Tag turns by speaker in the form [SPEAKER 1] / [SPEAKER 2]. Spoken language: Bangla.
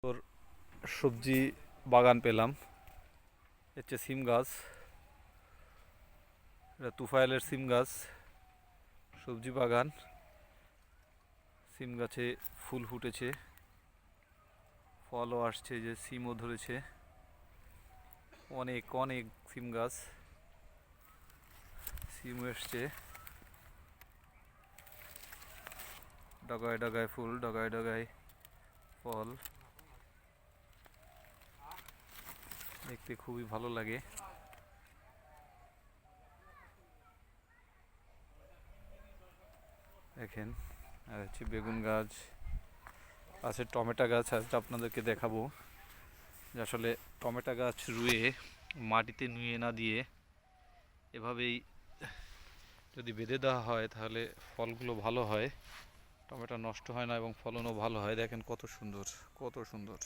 [SPEAKER 1] তোর সবজি বাগান পেলাম। হচ্ছে সিম গাছ, এটা তুফাইলের সিম গাছ। সবজি বাগান, সিম গাছে ফুল ফুটেছে, ফলও আসছে, যে সিমও ধরেছে। অনেক অনেক সিম গাছ, সিম এসছে, ডগায় ডগায় ফুল, ডগায় ডগায় ফল। দেখতে খুবই ভালো লাগে। দেখেন, আর হচ্ছে বেগুন গাছ আছে, টমেটো গাছ আছে। আপনাদেরকে দেখাবো যে আসলে টমেটো গাছ রুয়ে মাটিতে নুয়ে না দিয়ে এভাবেই যদি বেঁধে দেওয়া হয় তাহলে ফলগুলো ভালো হয়, টমেটো নষ্ট হয় না এবং ফলনও ভালো হয়। দেখেন কত সুন্দর, কত সুন্দর।